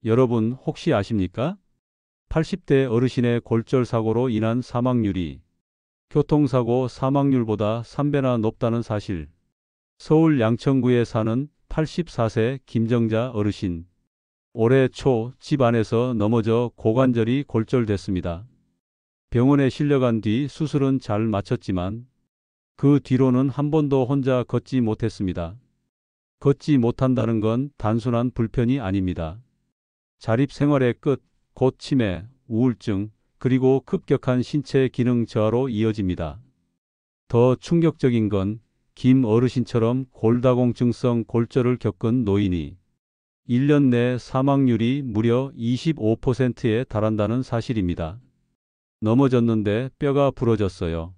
여러분 혹시 아십니까? 80대 어르신의 골절 사고로 인한 사망률이 교통사고 사망률보다 3배나 높다는 사실. 서울 양천구에 사는 84세 김정자 어르신. 올해 초 집 안에서 넘어져 고관절이 골절됐습니다. 병원에 실려간 뒤 수술은 잘 마쳤지만 그 뒤로는 한 번도 혼자 걷지 못했습니다. 걷지 못한다는 건 단순한 불편이 아닙니다. 자립생활의 끝, 곧 치매, 우울증, 그리고 급격한 신체 기능 저하로 이어집니다. 더 충격적인 건 김 어르신처럼 골다공증성 골절을 겪은 노인이 1년 내 사망률이 무려 25%에 달한다는 사실입니다. 넘어졌는데 뼈가 부러졌어요.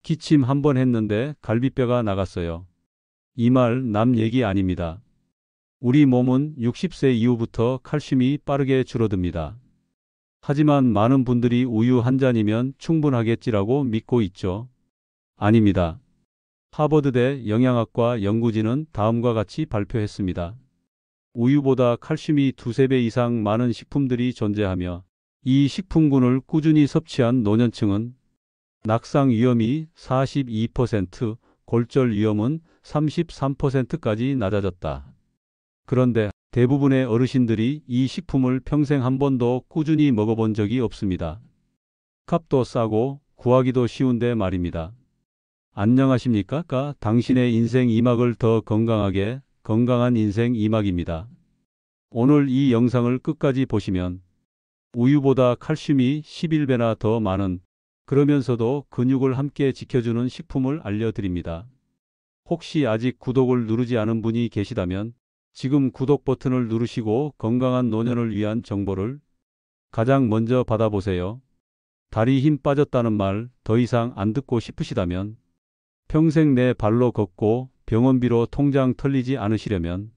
기침 한 번 했는데 갈비뼈가 나갔어요. 이 말 남 얘기 아닙니다. 우리 몸은 60세 이후부터 칼슘이 빠르게 줄어듭니다. 하지만 많은 분들이 우유 한 잔이면 충분하겠지라고 믿고 있죠. 아닙니다. 하버드대 영양학과 연구진은 다음과 같이 발표했습니다. 우유보다 칼슘이 2~3배 이상 많은 식품들이 존재하며 이 식품군을 꾸준히 섭취한 노년층은 낙상 위험이 42%, 골절 위험은 33%까지 낮아졌다. 그런데 대부분의 어르신들이 이 식품을 평생 한 번도 꾸준히 먹어본 적이 없습니다. 값도 싸고 구하기도 쉬운데 말입니다. 안녕하십니까? 당신의 인생 2막을 더 건강하게, 건강한 인생 2막입니다. 오늘 이 영상을 끝까지 보시면 우유보다 칼슘이 11배나 더 많은, 그러면서도 근육을 함께 지켜주는 식품을 알려드립니다. 혹시 아직 구독을 누르지 않은 분이 계시다면 지금 구독 버튼을 누르시고 건강한 노년을 위한 정보를 가장 먼저 받아보세요. 다리 힘 빠졌다는 말 더 이상 안 듣고 싶으시다면, 평생 내 발로 걷고 병원비로 통장 털리지 않으시려면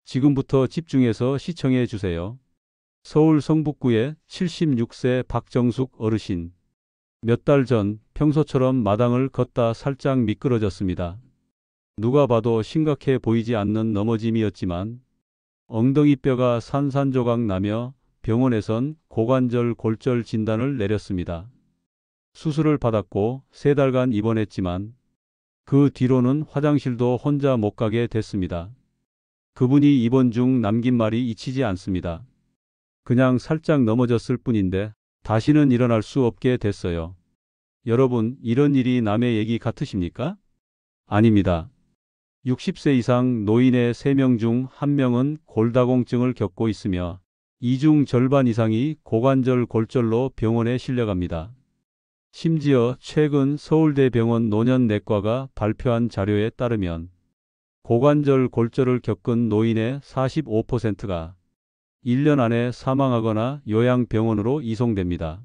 지금부터 집중해서 시청해 주세요. 서울 성북구의 76세 박정숙 어르신. 몇 달 전 평소처럼 마당을 걷다 살짝 미끄러졌습니다. 누가 봐도 심각해 보이지 않는 넘어짐이었지만 엉덩이뼈가 산산조각 나며 병원에선 고관절 골절 진단을 내렸습니다. 수술을 받았고 3달간 입원했지만 그 뒤로는 화장실도 혼자 못 가게 됐습니다. 그분이 입원 중 남긴 말이 잊히지 않습니다. 그냥 살짝 넘어졌을 뿐인데 다시는 일어날 수 없게 됐어요. 여러분, 이런 일이 남의 얘기 같으십니까? 아닙니다. 60세 이상 노인의 3명 중 1명은 골다공증을 겪고 있으며 이 중 절반 이상이 고관절 골절로 병원에 실려갑니다. 심지어 최근 서울대병원 노년내과가 발표한 자료에 따르면 고관절 골절을 겪은 노인의 45%가 1년 안에 사망하거나 요양병원으로 이송됩니다.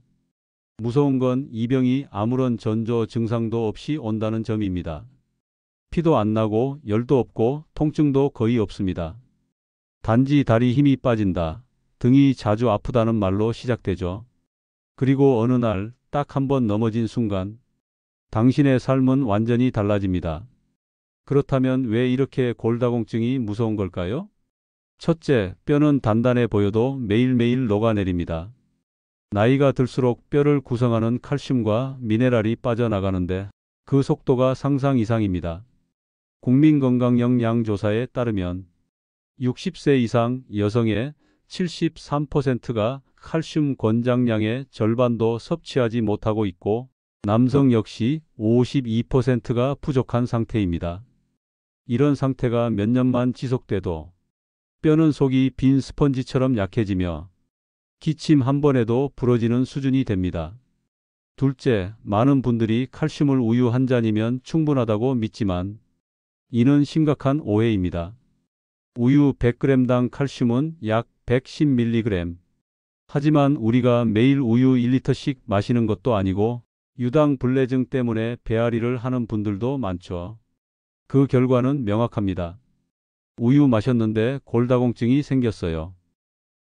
무서운 건 이 병이 아무런 전조 증상도 없이 온다는 점입니다. 피도 안 나고 열도 없고 통증도 거의 없습니다. 단지 다리 힘이 빠진다, 등이 자주 아프다는 말로 시작되죠. 그리고 어느 날 딱 한 번 넘어진 순간 당신의 삶은 완전히 달라집니다. 그렇다면 왜 이렇게 골다공증이 무서운 걸까요? 첫째, 뼈는 단단해 보여도 매일매일 녹아내립니다. 나이가 들수록 뼈를 구성하는 칼슘과 미네랄이 빠져나가는데 그 속도가 상상 이상입니다. 국민건강영양조사에 따르면 60세 이상 여성의 73%가 칼슘 권장량의 절반도 섭취하지 못하고 있고 남성 역시 52%가 부족한 상태입니다. 이런 상태가 몇 년만 지속돼도 뼈는 속이 빈 스펀지처럼 약해지며 기침 한 번에도 부러지는 수준이 됩니다. 둘째, 많은 분들이 칼슘을 우유 한 잔이면 충분하다고 믿지만 이는 심각한 오해입니다. 우유 100g당 칼슘은 약 110mg. 하지만 우리가 매일 우유 1리터씩 마시는 것도 아니고 유당불내증 때문에 배앓이를 하는 분들도 많죠. 그 결과는 명확합니다. 우유 마셨는데 골다공증이 생겼어요.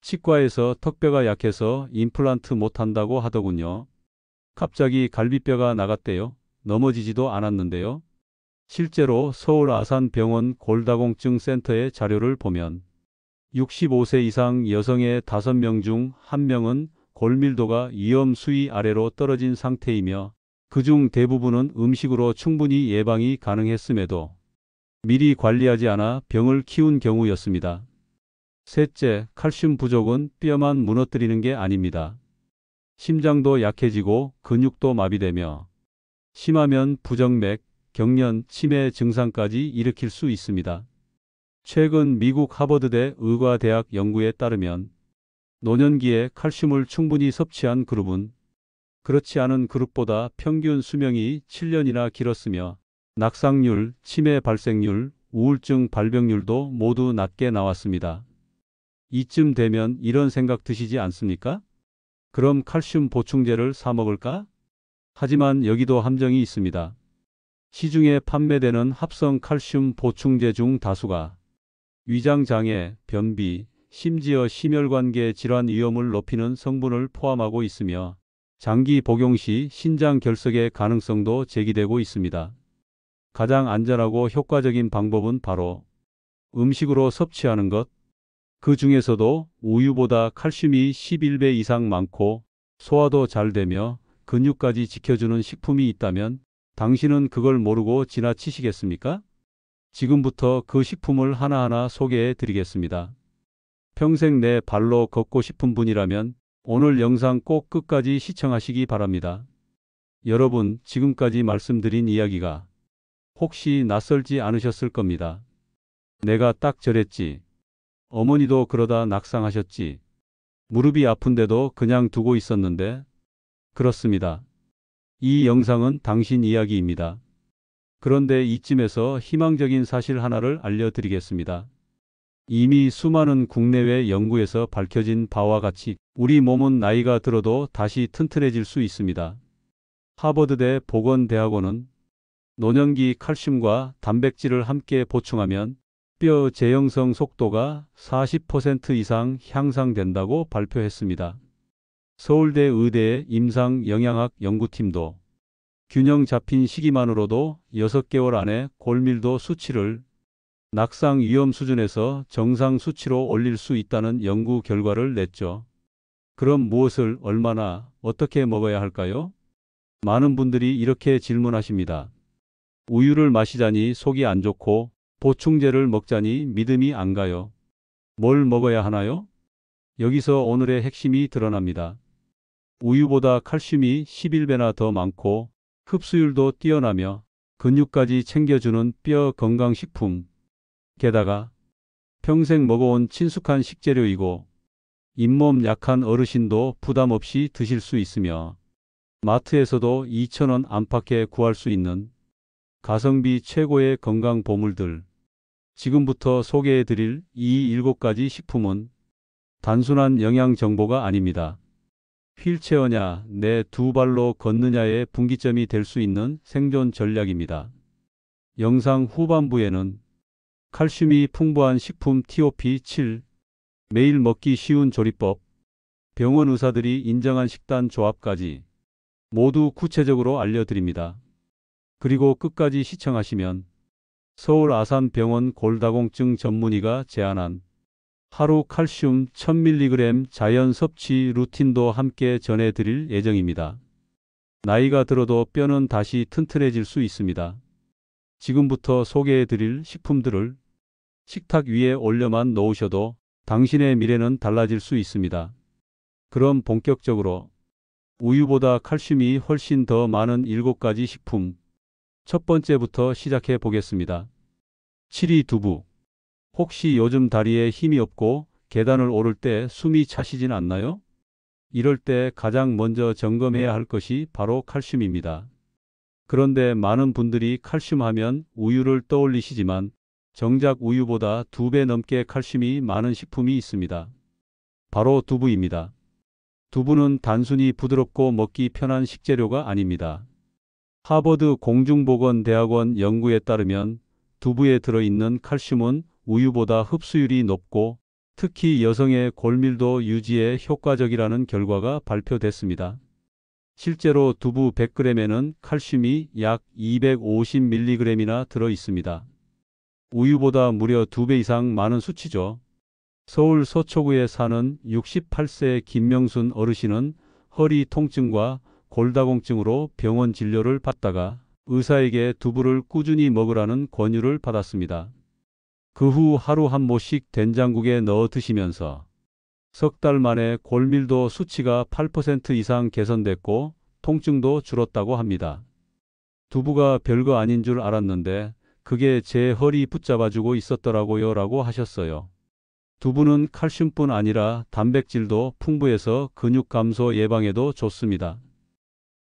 치과에서 턱뼈가 약해서 임플란트 못한다고 하더군요. 갑자기 갈비뼈가 나갔대요. 넘어지지도 않았는데요. 실제로 서울 아산병원 골다공증 센터의 자료를 보면 65세 이상 여성의 5명 중 1명은 골밀도가 위험 수위 아래로 떨어진 상태이며 그중 대부분은 음식으로 충분히 예방이 가능했음에도 미리 관리하지 않아 병을 키운 경우였습니다. 셋째, 칼슘 부족은 뼈만 무너뜨리는 게 아닙니다. 심장도 약해지고 근육도 마비되며 심하면 부정맥, 경련, 치매 증상까지 일으킬 수 있습니다. 최근 미국 하버드대 의과대학 연구에 따르면 노년기에 칼슘을 충분히 섭취한 그룹은 그렇지 않은 그룹보다 평균 수명이 7년이나 길었으며 낙상률, 치매 발생률, 우울증 발병률도 모두 낮게 나왔습니다. 이쯤 되면 이런 생각 드시지 않습니까? 그럼 칼슘 보충제를 사 먹을까? 하지만 여기도 함정이 있습니다. 시중에 판매되는 합성 칼슘 보충제 중 다수가 위장장애, 변비, 심지어 심혈관계 질환 위험을 높이는 성분을 포함하고 있으며 장기 복용 시 신장 결석의 가능성도 제기되고 있습니다. 가장 안전하고 효과적인 방법은 바로 음식으로 섭취하는 것. 그 중에서도 우유보다 칼슘이 11배 이상 많고 소화도 잘 되며 근육까지 지켜주는 식품이 있다면 당신은 그걸 모르고 지나치시겠습니까? 지금부터 그 식품을 하나하나 소개해 드리겠습니다. 평생 내 발로 걷고 싶은 분이라면 오늘 영상 꼭 끝까지 시청하시기 바랍니다. 여러분, 지금까지 말씀드린 이야기가 혹시 낯설지 않으셨을 겁니다. 내가 딱 저랬지. 어머니도 그러다 낙상하셨지. 무릎이 아픈데도 그냥 두고 있었는데. 그렇습니다. 이 영상은 당신 이야기입니다. 그런데 이쯤에서 희망적인 사실 하나를 알려드리겠습니다. 이미 수많은 국내외 연구에서 밝혀진 바와 같이 우리 몸은 나이가 들어도 다시 튼튼해질 수 있습니다. 하버드대 보건대학원은 노년기 칼슘과 단백질을 함께 보충하면 뼈 재형성 속도가 40% 이상 향상된다고 발표했습니다. 서울대 의대의 임상영양학 연구팀도 균형 잡힌 시기만으로도 6개월 안에 골밀도 수치를 낙상 위험 수준에서 정상 수치로 올릴 수 있다는 연구 결과를 냈죠. 그럼 무엇을 얼마나 어떻게 먹어야 할까요? 많은 분들이 이렇게 질문하십니다. 우유를 마시자니 속이 안 좋고 보충제를 먹자니 믿음이 안 가요. 뭘 먹어야 하나요? 여기서 오늘의 핵심이 드러납니다. 우유보다 칼슘이 11배나 더 많고 흡수율도 뛰어나며 근육까지 챙겨주는 뼈 건강식품. 게다가 평생 먹어온 친숙한 식재료이고 잇몸 약한 어르신도 부담 없이 드실 수 있으며 마트에서도 2,000원 안팎에 구할 수 있는 가성비 최고의 건강 보물들. 지금부터 소개해드릴 이 7가지 식품은 단순한 영양 정보가 아닙니다. 휠체어냐, 내 두 발로 걷느냐의 분기점이 될 수 있는 생존 전략입니다. 영상 후반부에는 칼슘이 풍부한 식품 TOP7, 매일 먹기 쉬운 조리법, 병원 의사들이 인정한 식단 조합까지 모두 구체적으로 알려드립니다. 그리고 끝까지 시청하시면 서울 아산병원 골다공증 전문의가 제안한 하루 칼슘 1000mg 자연 섭취 루틴도 함께 전해드릴 예정입니다. 나이가 들어도 뼈는 다시 튼튼해질 수 있습니다. 지금부터 소개해드릴 식품들을 식탁 위에 올려만 놓으셔도 당신의 미래는 달라질 수 있습니다. 그럼 본격적으로 우유보다 칼슘이 훨씬 더 많은 7가지 식품. 첫 번째부터 시작해 보겠습니다. 7위 두부. 혹시 요즘 다리에 힘이 없고 계단을 오를 때 숨이 차시진 않나요? 이럴 때 가장 먼저 점검해야 할 것이 바로 칼슘입니다. 그런데 많은 분들이 칼슘 하면 우유를 떠올리시지만 정작 우유보다 2배 넘게 칼슘이 많은 식품이 있습니다. 바로 두부입니다. 두부는 단순히 부드럽고 먹기 편한 식재료가 아닙니다. 하버드 공중보건대학원 연구에 따르면 두부에 들어있는 칼슘은 우유보다 흡수율이 높고 특히 여성의 골밀도 유지에 효과적이라는 결과가 발표됐습니다. 실제로 두부 100g에는 칼슘이 약 250mg이나 들어 있습니다. 우유보다 무려 2배 이상 많은 수치죠. 서울 서초구에 사는 68세 김명순 어르신은 허리 통증과 골다공증으로 병원 진료를 받다가 의사에게 두부를 꾸준히 먹으라는 권유를 받았습니다. 그 후 하루 한 모씩 된장국에 넣어 드시면서 석 달 만에 골밀도 수치가 8% 이상 개선됐고 통증도 줄었다고 합니다. 두부가 별거 아닌 줄 알았는데 그게 제 허리 붙잡아주고 있었더라고요 라고 하셨어요. 두부는 칼슘뿐 아니라 단백질도 풍부해서 근육 감소 예방에도 좋습니다.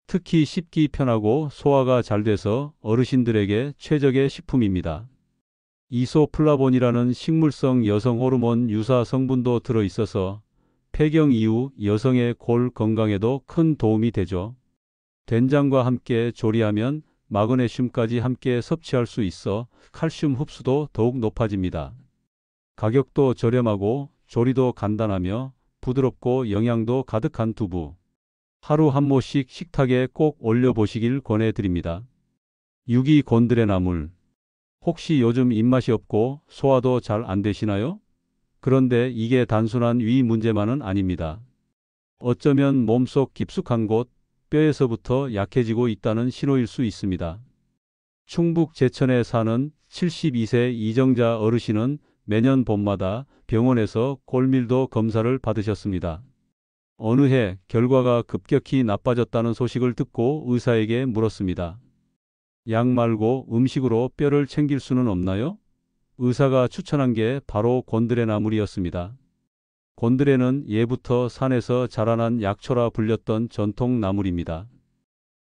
특히 씹기 편하고 소화가 잘 돼서 어르신들에게 최적의 식품입니다. 이소플라본이라는 식물성 여성 호르몬 유사 성분도 들어있어서 폐경 이후 여성의 골 건강에도 큰 도움이 되죠. 된장과 함께 조리하면 마그네슘까지 함께 섭취할 수 있어 칼슘 흡수도 더욱 높아집니다. 가격도 저렴하고 조리도 간단하며 부드럽고 영양도 가득한 두부. 하루 한 모씩 식탁에 꼭 올려보시길 권해드립니다. 유기곤드레 나물. 혹시 요즘 입맛이 없고 소화도 잘 안 되시나요? 그런데 이게 단순한 위 문제만은 아닙니다. 어쩌면 몸속 깊숙한 곳, 뼈에서부터 약해지고 있다는 신호일 수 있습니다. 충북 제천에 사는 72세 이정자 어르신은 매년 봄마다 병원에서 골밀도 검사를 받으셨습니다. 어느 해 결과가 급격히 나빠졌다는 소식을 듣고 의사에게 물었습니다. 약 말고 음식으로 뼈를 챙길 수는 없나요? 의사가 추천한 게 바로 곤드레 나물이었습니다. 곤드레는 예부터 산에서 자라난 약초라 불렸던 전통 나물입니다.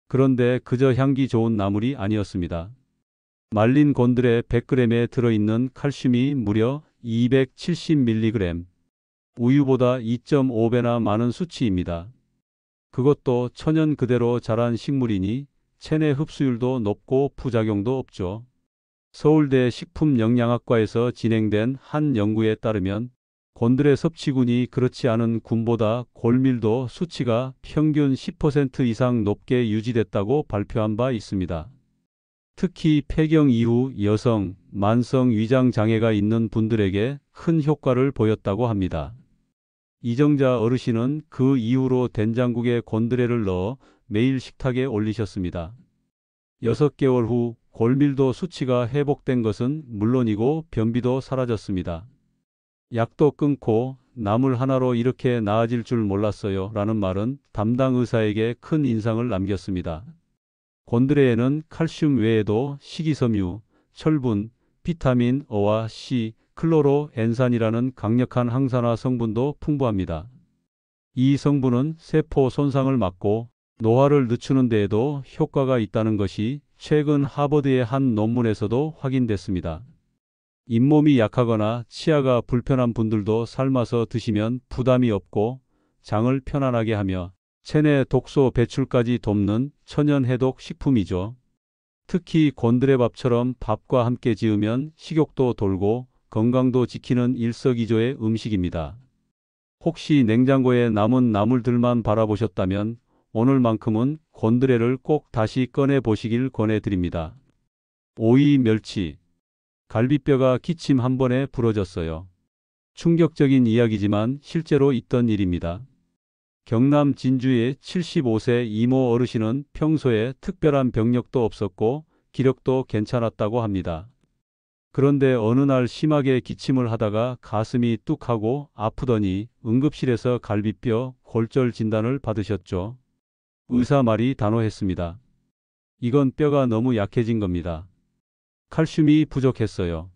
그런데 그저 향기 좋은 나물이 아니었습니다. 말린 곤드레 100g에 들어있는 칼슘이 무려 270mg, 우유보다 2.5배나 많은 수치입니다. 그것도 천연 그대로 자란 식물이니 체내 흡수율도 높고 부작용도 없죠. 서울대 식품영양학과에서 진행된 한 연구에 따르면 곤드레 섭취군이 그렇지 않은 군보다 골밀도 수치가 평균 10% 이상 높게 유지됐다고 발표한 바 있습니다. 특히 폐경 이후 여성, 만성 위장 장애가 있는 분들에게 큰 효과를 보였다고 합니다. 이정자 어르신은 그 이후로 된장국에 곤드레를 넣어 매일 식탁에 올리셨습니다. 6개월 후 골밀도 수치가 회복된 것은 물론이고 변비도 사라졌습니다. 약도 끊고 나물 하나로 이렇게 나아질 줄 몰랐어요 라는 말은 담당 의사에게 큰 인상을 남겼습니다. 곤드레에는 칼슘 외에도 식이섬유, 철분, 비타민 O와 C, 클로로엔산이라는 강력한 항산화 성분도 풍부합니다. 이 성분은 세포 손상을 막고 노화를 늦추는 데에도 효과가 있다는 것이 최근 하버드의 한 논문에서도 확인됐습니다. 잇몸이 약하거나 치아가 불편한 분들도 삶아서 드시면 부담이 없고 장을 편안하게 하며 체내 독소 배출까지 돕는 천연 해독 식품이죠. 특히 곤드레밥처럼 밥과 함께 지으면 식욕도 돌고 건강도 지키는 일석이조의 음식입니다. 혹시 냉장고에 남은 나물들만 바라보셨다면 오늘만큼은 곤드레를 꼭 다시 꺼내 보시길 권해드립니다. 오이 멸치. 갈비뼈가 기침 한 번에 부러졌어요. 충격적인 이야기지만 실제로 있던 일입니다. 경남 진주의 75세 이모 어르신은 평소에 특별한 병력도 없었고 기력도 괜찮았다고 합니다. 그런데 어느 날 심하게 기침을 하다가 가슴이 뚝하고 아프더니 응급실에서 갈비뼈 골절 진단을 받으셨죠. 의사 말이 단호했습니다. 이건 뼈가 너무 약해진 겁니다. 칼슘이 부족했어요.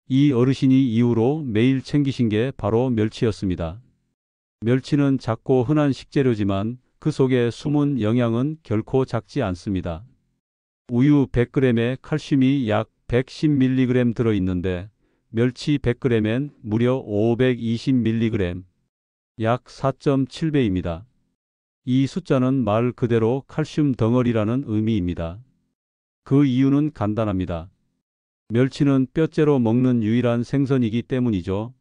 이 어르신이 이후로 매일 챙기신 게 바로 멸치였습니다. 멸치는 작고 흔한 식재료지만 그 속에 숨은 영양은 결코 작지 않습니다. 우유 100g에 칼슘이 약 110mg 들어있는데 멸치 100g엔 무려 520mg, 약 4.7배입니다. 이 숫자는 말 그대로 칼슘 덩어리라는 의미입니다. 그 이유는 간단합니다. 멸치는 뼈째로 먹는 유일한 생선이기 때문이죠.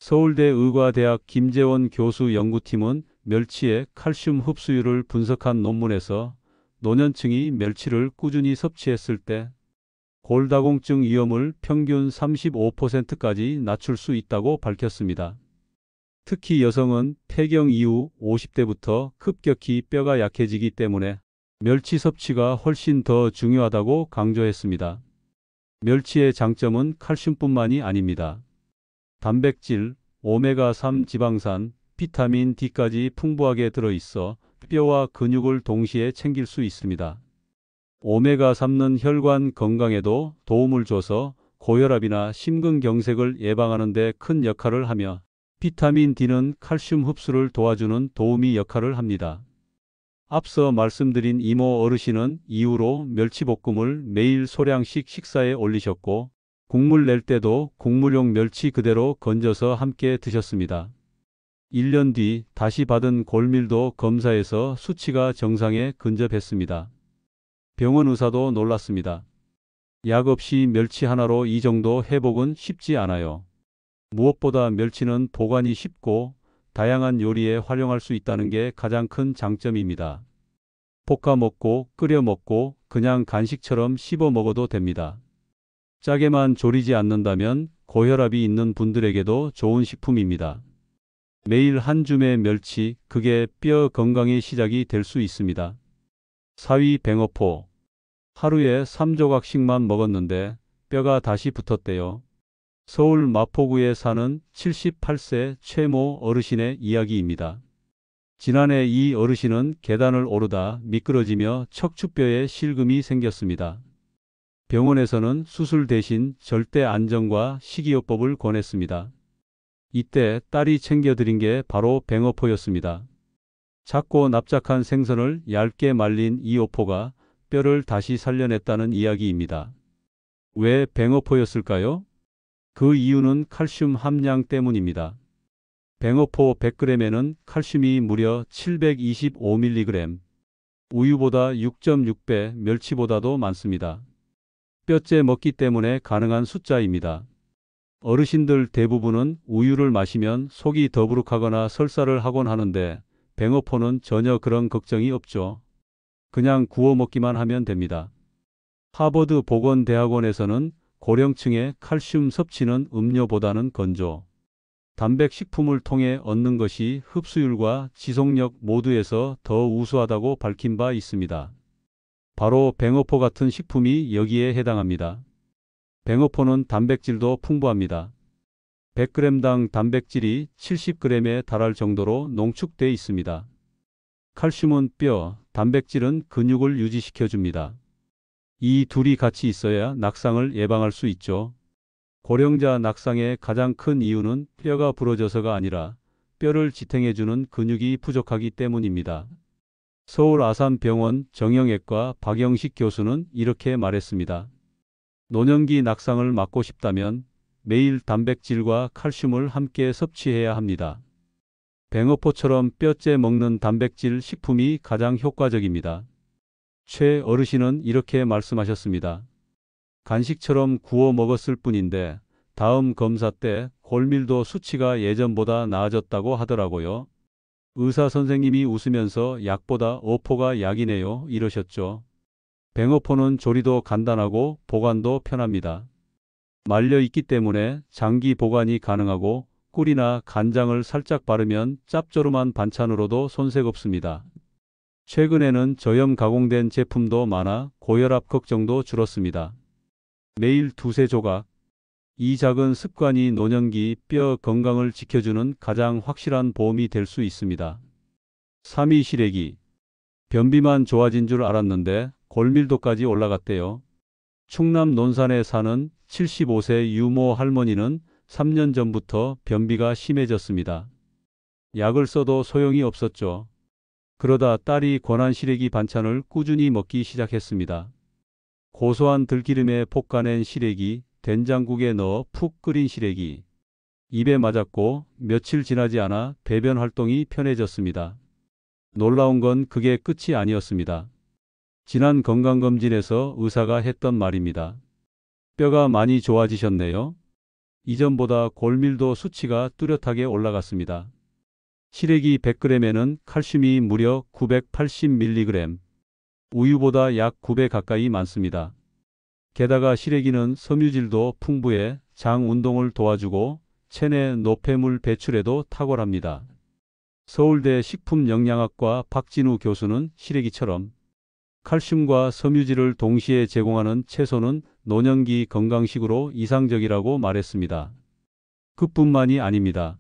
서울대 의과대학 김재원 교수 연구팀은 멸치의 칼슘 흡수율을 분석한 논문에서 노년층이 멸치를 꾸준히 섭취했을 때 골다공증 위험을 평균 35%까지 낮출 수 있다고 밝혔습니다. 특히 여성은 폐경 이후 50대부터 급격히 뼈가 약해지기 때문에 멸치 섭취가 훨씬 더 중요하다고 강조했습니다. 멸치의 장점은 칼슘뿐만이 아닙니다. 단백질, 오메가3 지방산, 비타민 D까지 풍부하게 들어있어 뼈와 근육을 동시에 챙길 수 있습니다. 오메가3는 혈관 건강에도 도움을 줘서 고혈압이나 심근경색을 예방하는 데 큰 역할을 하며 비타민 D는 칼슘 흡수를 도와주는 도우미 역할을 합니다. 앞서 말씀드린 이모 어르신은 이후로 멸치볶음을 매일 소량씩 식사에 올리셨고 국물 낼 때도 국물용 멸치 그대로 건져서 함께 드셨습니다. 1년 뒤 다시 받은 골밀도 검사에서 수치가 정상에 근접했습니다. 병원 의사도 놀랐습니다. 약 없이 멸치 하나로 이 정도 회복은 쉽지 않아요. 무엇보다 멸치는 보관이 쉽고 다양한 요리에 활용할 수 있다는 게 가장 큰 장점입니다. 볶아 먹고 끓여 먹고 그냥 간식처럼 씹어 먹어도 됩니다. 짜게만 졸이지 않는다면 고혈압이 있는 분들에게도 좋은 식품입니다. 매일 한 줌의 멸치, 그게 뼈 건강의 시작이 될 수 있습니다. 4위 뱅어포. 하루에 3조각씩만 먹었는데 뼈가 다시 붙었대요. 서울 마포구에 사는 78세 최모 어르신의 이야기입니다. 지난해 이 어르신은 계단을 오르다 미끄러지며 척추뼈에 실금이 생겼습니다. 병원에서는 수술 대신 절대 안정과 식이요법을 권했습니다. 이때 딸이 챙겨드린 게 바로 뱅어포였습니다. 작고 납작한 생선을 얇게 말린 이 어포가 뼈를 다시 살려냈다는 이야기입니다. 왜 뱅어포였을까요? 그 이유는 칼슘 함량 때문입니다. 뱅어포 100g에는 칼슘이 무려 725mg, 우유보다 6.6배, 멸치보다도 많습니다. 뼈째 먹기 때문에 가능한 숫자입니다. 어르신들 대부분은 우유를 마시면 속이 더부룩하거나 설사를 하곤 하는데 뱅어포는 전혀 그런 걱정이 없죠. 그냥 구워 먹기만 하면 됩니다. 하버드 보건대학원에서는 고령층의 칼슘 섭취는 음료보다는 건조, 단백식품을 통해 얻는 것이 흡수율과 지속력 모두에서 더 우수하다고 밝힌 바 있습니다. 바로 뱅어포 같은 식품이 여기에 해당합니다. 뱅어포는 단백질도 풍부합니다. 100g당 단백질이 70g에 달할 정도로 농축돼 있습니다. 칼슘은 뼈, 단백질은 근육을 유지시켜줍니다. 이 둘이 같이 있어야 낙상을 예방할 수 있죠. 고령자 낙상의 가장 큰 이유는 뼈가 부러져서가 아니라 뼈를 지탱해주는 근육이 부족하기 때문입니다. 서울 아산병원 정형외과 박영식 교수는 이렇게 말했습니다. 노년기 낙상을 막고 싶다면 매일 단백질과 칼슘을 함께 섭취해야 합니다. 뱅어포처럼 뼈째 먹는 단백질 식품이 가장 효과적입니다. 최 어르신은 이렇게 말씀하셨습니다. 간식처럼 구워 먹었을 뿐인데 다음 검사 때 골밀도 수치가 예전보다 나아졌다고 하더라고요. 의사 선생님이 웃으면서 약보다 어포가 약이네요 이러셨죠. 뱅어포는 조리도 간단하고 보관도 편합니다. 말려 있기 때문에 장기 보관이 가능하고 꿀이나 간장을 살짝 바르면 짭조름한 반찬으로도 손색 없습니다. 최근에는 저염 가공된 제품도 많아 고혈압 걱정도 줄었습니다. 매일 2~3조각. 이 작은 습관이 노년기 뼈 건강을 지켜주는 가장 확실한 보험이 될 수 있습니다. 3위 시래기. 변비만 좋아진 줄 알았는데 골밀도까지 올라갔대요. 충남 논산에 사는 75세 유모 할머니는 3년 전부터 변비가 심해졌습니다. 약을 써도 소용이 없었죠. 그러다 딸이 권한 시래기 반찬을 꾸준히 먹기 시작했습니다. 고소한 들기름에 볶아낸 시래기, 된장국에 넣어 푹 끓인 시래기. 입에 맞았고 며칠 지나지 않아 배변 활동이 편해졌습니다. 놀라운 건 그게 끝이 아니었습니다. 지난 건강검진에서 의사가 했던 말입니다. 뼈가 많이 좋아지셨네요. 이전보다 골밀도 수치가 뚜렷하게 올라갔습니다. 시래기 100g에는 칼슘이 무려 980mg, 우유보다 약 9배 가까이 많습니다. 게다가 시래기는 섬유질도 풍부해 장 운동을 도와주고 체내 노폐물 배출에도 탁월합니다. 서울대 식품영양학과 박진우 교수는 시래기처럼 칼슘과 섬유질을 동시에 제공하는 채소는 노년기 건강식으로 이상적이라고 말했습니다. 그뿐만이 아닙니다.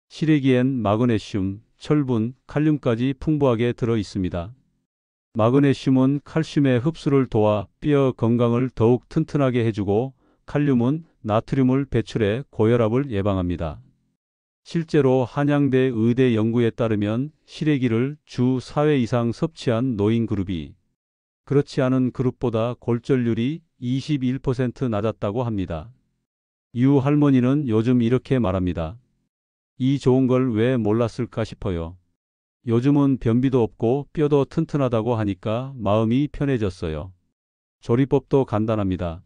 시래기엔 마그네슘, 철분, 칼륨까지 풍부하게 들어 있습니다. 마그네슘은 칼슘의 흡수를 도와 뼈 건강을 더욱 튼튼하게 해주고 칼륨은 나트륨을 배출해 고혈압을 예방합니다. 실제로 한양대 의대 연구에 따르면 시래기를 주 4회 이상 섭취한 노인 그룹이 그렇지 않은 그룹보다 골절률이 21% 낮았다고 합니다. 유 할머니는 요즘 이렇게 말합니다. 이 좋은 걸 왜 몰랐을까 싶어요. 요즘은 변비도 없고 뼈도 튼튼하다고 하니까 마음이 편해졌어요. 조리법도 간단합니다.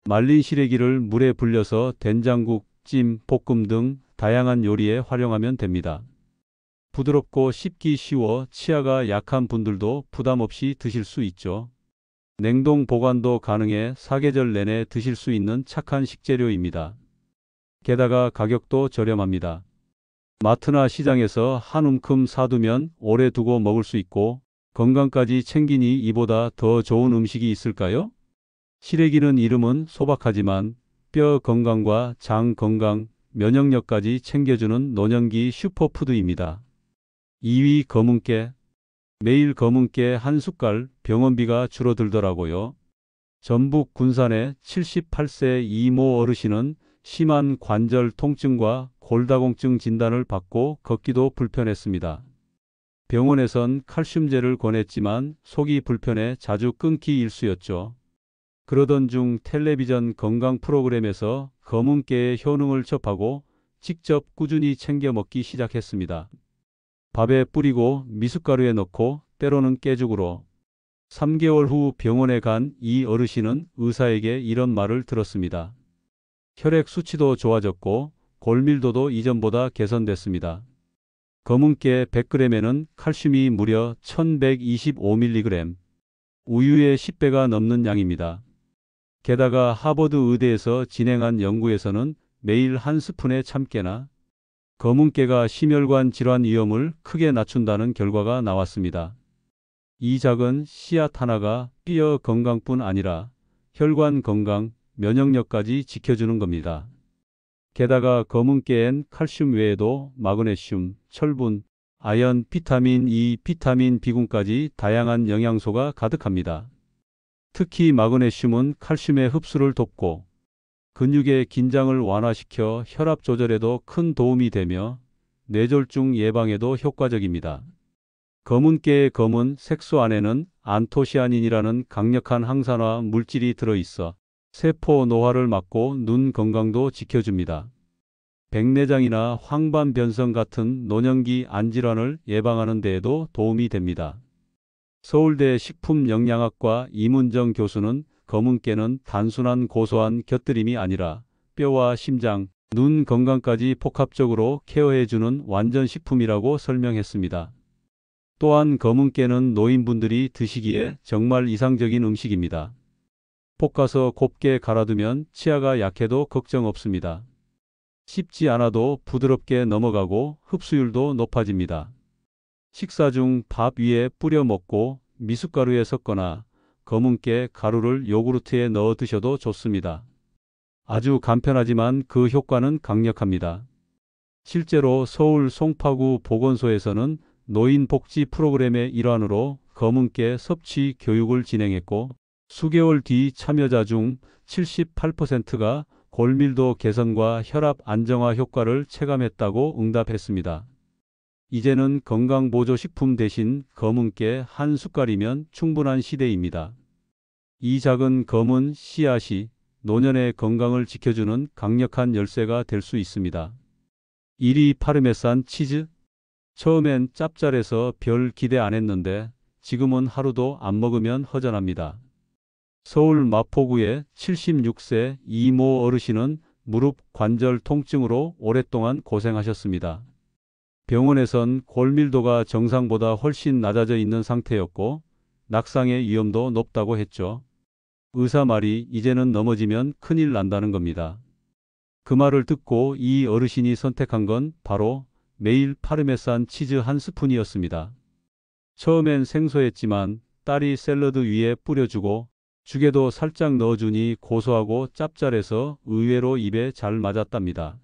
말린 시래기를 물에 불려서 된장국, 찜, 볶음 등 다양한 요리에 활용하면 됩니다. 부드럽고 씹기 쉬워 치아가 약한 분들도 부담 없이 드실 수 있죠. 냉동 보관도 가능해 사계절 내내 드실 수 있는 착한 식재료입니다. 게다가 가격도 저렴합니다. 마트나 시장에서 한 움큼 사두면 오래 두고 먹을 수 있고 건강까지 챙기니 이보다 더 좋은 음식이 있을까요? 시래기는 이름은 소박하지만 뼈 건강과 장 건강, 면역력까지 챙겨주는 노년기 슈퍼푸드입니다. 2위 검은깨. 매일 검은깨 한 숟갈 병원비가 줄어들더라고요. 전북 군산의 78세 이모 어르신은 심한 관절 통증과 골다공증 진단을 받고 걷기도 불편했습니다. 병원에선 칼슘제를 권했지만 속이 불편해 자주 끊기 일쑤였죠. 그러던 중 텔레비전 건강 프로그램에서 검은깨의 효능을 접하고 직접 꾸준히 챙겨 먹기 시작했습니다. 밥에 뿌리고 미숫가루에 넣고 때로는 깨죽으로. 3개월 후 병원에 간 이 어르신은 의사에게 이런 말을 들었습니다. 혈액 수치도 좋아졌고 골밀도도 이전보다 개선됐습니다. 검은깨 100g에는 칼슘이 무려 1125mg, 우유의 10배가 넘는 양입니다. 게다가 하버드 의대에서 진행한 연구에서는 매일 한 스푼의 참깨나 검은깨가 심혈관 질환 위험을 크게 낮춘다는 결과가 나왔습니다. 이 작은 씨앗 하나가 뼈 건강뿐 아니라 혈관 건강, 면역력까지 지켜주는 겁니다. 게다가 검은깨엔 칼슘 외에도 마그네슘, 철분, 아연, 비타민 E, 비타민 B군까지 다양한 영양소가 가득합니다. 특히 마그네슘은 칼슘의 흡수를 돕고 근육의 긴장을 완화시켜 혈압 조절에도 큰 도움이 되며 뇌졸중 예방에도 효과적입니다. 검은깨의 검은 색소 안에는 안토시아닌이라는 강력한 항산화 물질이 들어있어 세포 노화를 막고 눈 건강도 지켜줍니다. 백내장이나 황반변성 같은 노년기 안질환을 예방하는 데에도 도움이 됩니다. 서울대 식품영양학과 이문정 교수는 검은깨는 단순한 고소한 곁들임이 아니라 뼈와 심장, 눈 건강까지 복합적으로 케어해주는 완전 식품이라고 설명했습니다. 또한 검은깨는 노인분들이 드시기에 정말 이상적인 음식입니다. 볶아서 곱게 갈아두면 치아가 약해도 걱정 없습니다. 씹지 않아도 부드럽게 넘어가고 흡수율도 높아집니다. 식사 중 밥 위에 뿌려 먹고 미숫가루에 섞거나 검은깨 가루를 요구르트에 넣어 드셔도 좋습니다. 아주 간편하지만 그 효과는 강력합니다. 실제로 서울 송파구 보건소에서는 노인 복지 프로그램의 일환으로 검은깨 섭취 교육을 진행했고 수개월 뒤 참여자 중 78%가 골밀도 개선과 혈압 안정화 효과를 체감했다고 응답했습니다. 이제는 건강보조식품 대신 검은깨 한 숟갈이면 충분한 시대입니다. 이 작은 검은 씨앗이 노년의 건강을 지켜주는 강력한 열쇠가 될 수 있습니다. 1위 파르메산 치즈. 처음엔 짭짤해서 별 기대 안 했는데 지금은 하루도 안 먹으면 허전합니다. 서울 마포구의 76세 이모 어르신은 무릎 관절 통증으로 오랫동안 고생하셨습니다. 병원에선 골밀도가 정상보다 훨씬 낮아져 있는 상태였고 낙상의 위험도 높다고 했죠. 의사 말이 이제는 넘어지면 큰일 난다는 겁니다. 그 말을 듣고 이 어르신이 선택한 건 바로 매일 파르메산 치즈 한 스푼이었습니다. 처음엔 생소했지만 딸이 샐러드 위에 뿌려주고 죽에도 살짝 넣어주니 고소하고 짭짤해서 의외로 입에 잘 맞았답니다.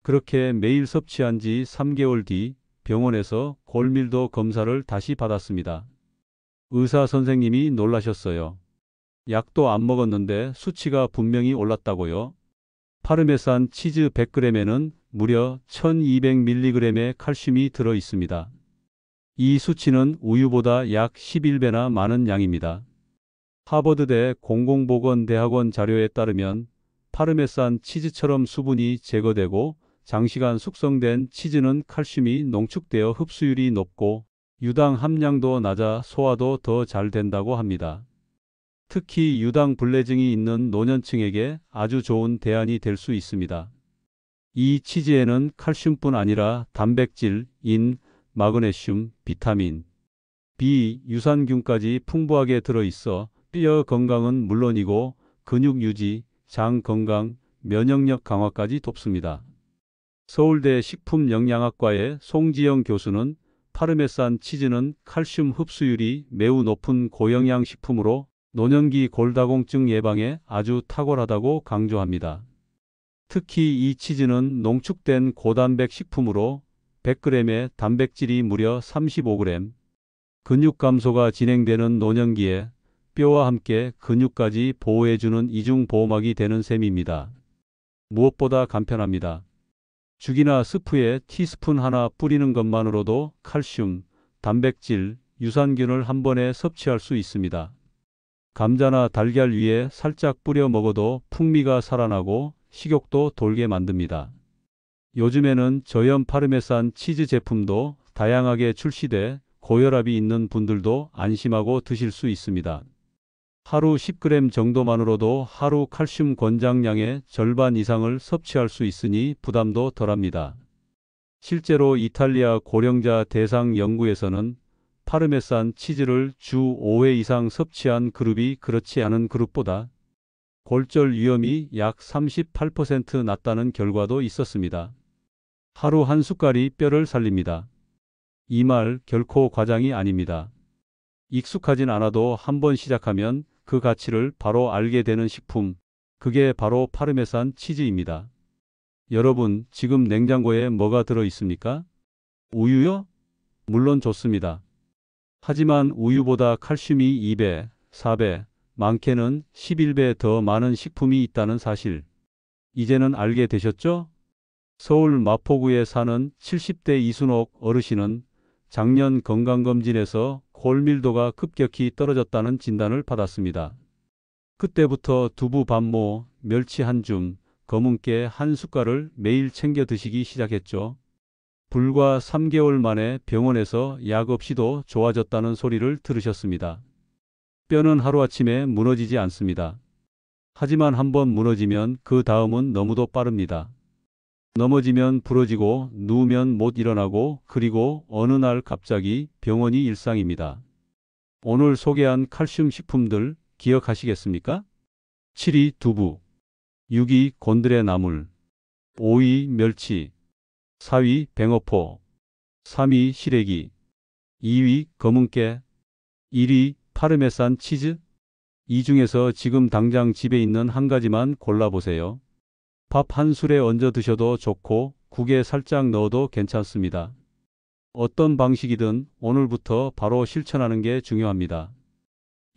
그렇게 매일 섭취한 지 3개월 뒤 병원에서 골밀도 검사를 다시 받았습니다. 의사 선생님이 놀라셨어요. 약도 안 먹었는데 수치가 분명히 올랐다고요? 파르메산 치즈 100g에는 무려 1200mg의 칼슘이 들어 있습니다. 이 수치는 우유보다 약 11배나 많은 양입니다. 하버드대 공공보건대학원 자료에 따르면 파르메산 치즈처럼 수분이 제거되고 장시간 숙성된 치즈는 칼슘이 농축되어 흡수율이 높고 유당 함량도 낮아 소화도 더 잘 된다고 합니다. 특히 유당 불내증이 있는 노년층에게 아주 좋은 대안이 될 수 있습니다. 이 치즈에는 칼슘뿐 아니라 단백질, 인, 마그네슘, 비타민, B, 유산균까지 풍부하게 들어있어 뼈 건강은 물론이고 근육 유지, 장 건강, 면역력 강화까지 돕습니다. 서울대 식품영양학과의 송지영 교수는 파르메산 치즈는 칼슘 흡수율이 매우 높은 고영양 식품으로 노년기 골다공증 예방에 아주 탁월하다고 강조합니다. 특히 이 치즈는 농축된 고단백 식품으로 100g의 단백질이 무려 35g, 근육 감소가 진행되는 노년기에 뼈와 함께 근육까지 보호해주는 이중 보호막이 되는 셈입니다. 무엇보다 간편합니다. 죽이나 스프에 티스푼 하나 뿌리는 것만으로도 칼슘, 단백질, 유산균을 한 번에 섭취할 수 있습니다. 감자나 달걀 위에 살짝 뿌려 먹어도 풍미가 살아나고 식욕도 돌게 만듭니다. 요즘에는 저염 파르메산 치즈 제품도 다양하게 출시돼 고혈압이 있는 분들도 안심하고 드실 수 있습니다. 하루 10g 정도만으로도 하루 칼슘 권장량의 절반 이상을 섭취할 수 있으니 부담도 덜합니다. 실제로 이탈리아 고령자 대상 연구에서는 파르메산 치즈를 주 5회 이상 섭취한 그룹이 그렇지 않은 그룹보다 골절 위험이 약 38% 낮다는 결과도 있었습니다. 하루 한 숟갈이 뼈를 살립니다. 이 말 결코 과장이 아닙니다. 익숙하진 않아도 한번 시작하면 그 가치를 바로 알게 되는 식품, 그게 바로 파르메산 치즈입니다. 여러분, 지금 냉장고에 뭐가 들어 있습니까? 우유요? 물론 좋습니다. 하지만 우유보다 칼슘이 2배, 4배, 많게는 11배 더 많은 식품이 있다는 사실. 이제는 알게 되셨죠? 서울 마포구에 사는 70대 이순옥 어르신은 작년 건강검진에서 골밀도가 급격히 떨어졌다는 진단을 받았습니다. 그때부터 두부 반모, 멸치 한 줌, 검은깨 한 숟갈을 매일 챙겨 드시기 시작했죠. 불과 3개월 만에 병원에서 약 없이도 좋아졌다는 소리를 들으셨습니다. 뼈는 하루아침에 무너지지 않습니다. 하지만 한번 무너지면 그 다음은 너무도 빠릅니다. 넘어지면 부러지고 누우면 못 일어나고 그리고 어느 날 갑자기 병원이 일상입니다. 오늘 소개한 칼슘 식품들 기억하시겠습니까? 7위 두부, 6위 곤드레 나물, 5위 멸치, 4위 뱅어포, 3위 시래기, 2위 검은깨, 1위 파르메산 치즈. 이 중에서 지금 당장 집에 있는 한 가지만 골라보세요. 밥 한 술에 얹어 드셔도 좋고 국에 살짝 넣어도 괜찮습니다. 어떤 방식이든 오늘부터 바로 실천하는 게 중요합니다.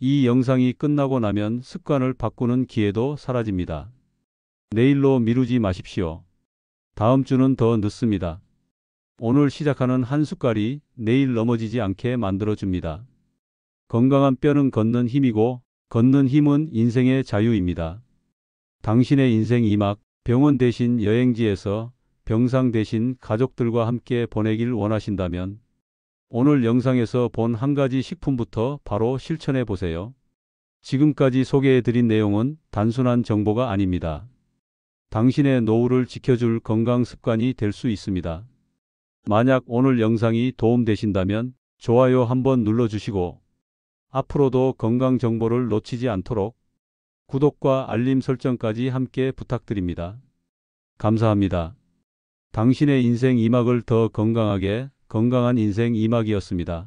이 영상이 끝나고 나면 습관을 바꾸는 기회도 사라집니다. 내일로 미루지 마십시오. 다음 주는 더 늦습니다. 오늘 시작하는 한 숟갈이 내일 넘어지지 않게 만들어줍니다. 건강한 뼈는 걷는 힘이고 걷는 힘은 인생의 자유입니다. 당신의 인생 2막 병원 대신 여행지에서 병상 대신 가족들과 함께 보내길 원하신다면 오늘 영상에서 본 한 가지 식품부터 바로 실천해 보세요. 지금까지 소개해 드린 내용은 단순한 정보가 아닙니다. 당신의 노후를 지켜줄 건강 습관이 될 수 있습니다. 만약 오늘 영상이 도움되신다면 좋아요 한번 눌러주시고 앞으로도 건강 정보를 놓치지 않도록 구독과 알림 설정까지 함께 부탁드립니다. 감사합니다. 당신의 인생 2막을 더 건강하게 건강한 인생 2막이었습니다.